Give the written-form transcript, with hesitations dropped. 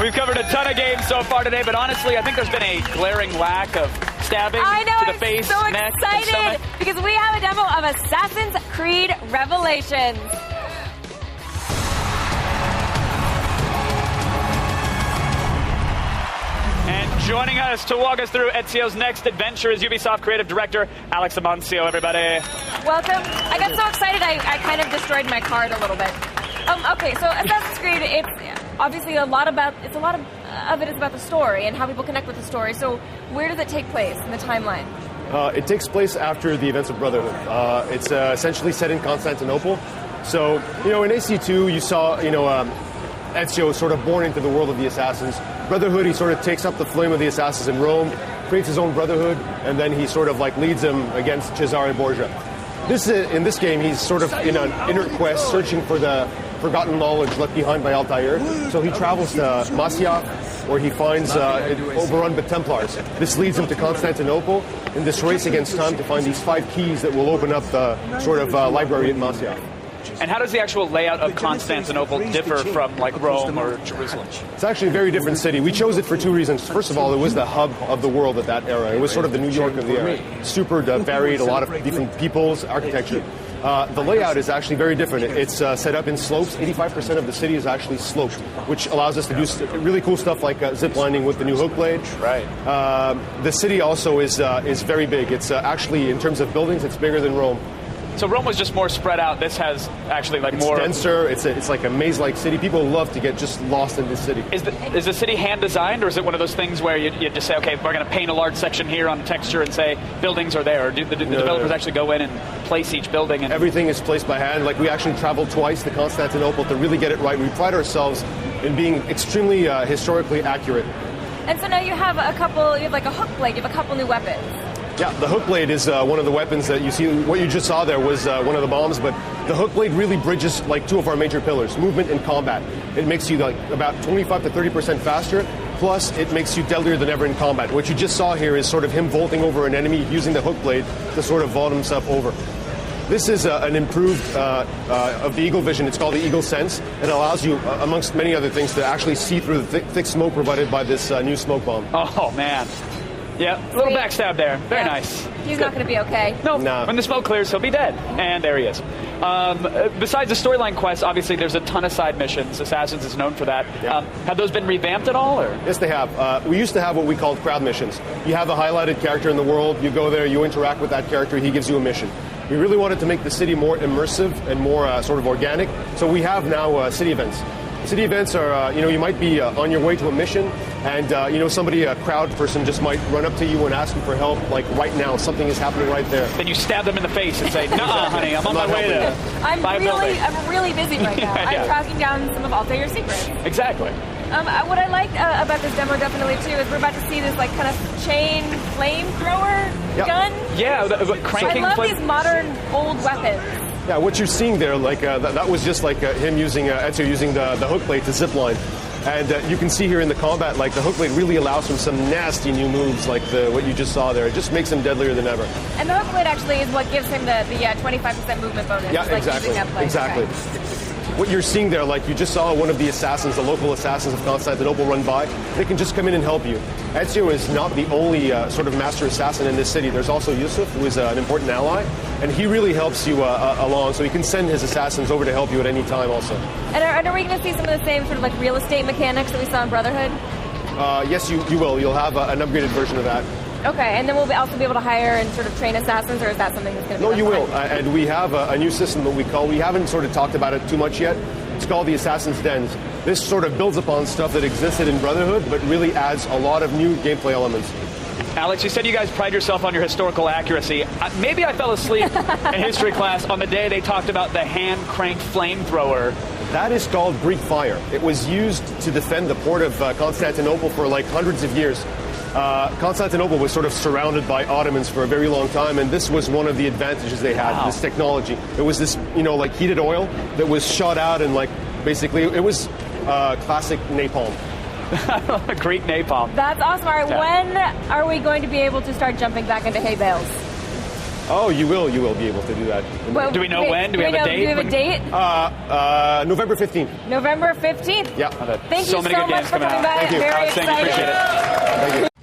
We've covered a ton of games so far today, but honestly, I think there's been a glaring lack of stabbing to the face, so neck, excited and stomach. because we have a demo of Assassin's Creed Revelations. And joining us to walk us through Ezio's next adventure is Ubisoft creative director Alex Amancio, everybody. Welcome. I got so excited I kind of destroyed my card a little bit. Okay, so Assassin's Creed, it's obviously a lot of it is about the story and how people connect with the story. So where does it take place in the timeline? It takes place after the events of Brotherhood. It's essentially set in Constantinople. So, in AC2, you saw, Ezio sort of born into the world of the Assassins. Brotherhood, he sort of takes up the flame of the Assassins in Rome, creates his own Brotherhood, and then he sort of leads them against Cesare Borgia. In this game, he's sort of in an inner quest searching for the forgotten knowledge left behind by Altair. So he travels to Masyaf, where he finds it overrun by Templars. This leads him to Constantinople in this race against time to find these 5 keys that will open up the sort of library at Masyaf. And how does the actual layout of Constantinople differ from Rome or Jerusalem? It's actually a very different city. We chose it for 2 reasons. First of all, it was the hub of the world at that era. It was sort of the New York of the era. Super varied, a lot of different peoples, architecture. The layout is actually very different. It's set up in slopes. 85% of the city is actually sloped, which allows us to do really cool stuff like zip lining with the new hook blade. Right. The city also is very big. It's actually, in terms of buildings, it's bigger than Rome. So Rome was just more spread out. This has actually more... It's denser. It's like a maze-like city. People love to get just lost in this city. Is the city hand-designed, or is it one of those things where you just say, okay, we're going to paint a large section here on the texture and say buildings are there? Or do the developers actually go in and place each building? And everything is placed by hand. We actually traveled twice to Constantinople to really get it right. We pride ourselves in being extremely historically accurate. And so now you have a hook blade, you have a couple new weapons. Yeah, the hook blade is one of the weapons that you see. What you just saw there was one of the bombs, but the hook blade really bridges 2 of our major pillars, movement and combat. It makes you about 25 to 30% faster, plus it makes you deadlier than ever in combat. What you just saw here is sort of him vaulting over an enemy using the hook blade to sort of vault himself over. This is an improved of the Eagle Vision. It's called the Eagle Sense. It allows you, amongst many other things, to actually see through the thick smoke provided by this new smoke bomb. Oh, man. Yeah, a little backstab there. Very nice. He's not going to be okay. No, when the smoke clears, he'll be dead. And there he is. Besides the storyline quests, obviously there's a ton of side missions. Assassins is known for that. Yeah. Have those been revamped at all? Or? Yes, they have. We used to have what we called crowd missions. You have a highlighted character in the world, you go there, you interact with that character, he gives you a mission. We really wanted to make the city more immersive and more sort of organic, so we have now city events. City events are, you might be on your way to a mission, and, a crowd person just might run up to you and ask you for help, right now, something is happening right there. Then you stab them in the face and say, "Nuh-uh, honey, I'm on my way to I'm really busy right now. Yeah. I'm tracking down some of Altair's secrets." Exactly. What I like about this demo definitely, too, is we're about to see this, kind of chain flamethrower gun. Yeah, cranking. I love these modern, old weapons. Yeah, what you're seeing there, that was just him using Ezio using the hook blade to zipline. And you can see here in the combat, the hook blade really allows him some nasty new moves, what you just saw there. It just makes him deadlier than ever. And the hook blade actually is what gives him the 25% movement bonus. Yeah, exactly. Exactly. Okay. What you're seeing there, you just saw one of the assassins, the local assassins of Constantinople run by. They can just come in and help you. Ezio is not the only sort of master assassin in this city. There's also Yusuf, who is an important ally, and he really helps you along, so he can send his assassins over to help you at any time also. And are we going to see some of the same sort of real estate mechanics that we saw in Brotherhood? Yes, you will. You'll have an upgraded version of that. Okay, and then we'll also be able to hire and sort of train assassins, or is that something that's going to be... No, you will. And we have a new system that we haven't sort of talked about it too much yet. It's called the Assassin's Dens. This sort of builds upon stuff that existed in Brotherhood, but really adds a lot of new gameplay elements. Alex, you said you guys pride yourself on your historical accuracy. Maybe I fell asleep in history class on the day they talked about the hand-cranked flamethrower. That is called Greek fire. It was used to defend the port of Constantinople for hundreds of years. Constantinople was sort of surrounded by Ottomans for a very long time, and this was one of the advantages they had, this technology. It was this, heated oil that was shot out, and basically it was classic napalm. Greek napalm. That's awesome. All right, when are we going to be able to start jumping back into hay bales? Oh, you will be able to do that. Well, Do we know when? Do we have a date? Do we have a date? November 15th. November 15th. Yeah. Thank So you many so good much games for coming coming out. by. Thank you. Very Alex, thank you. excited. Appreciate it. Thank you.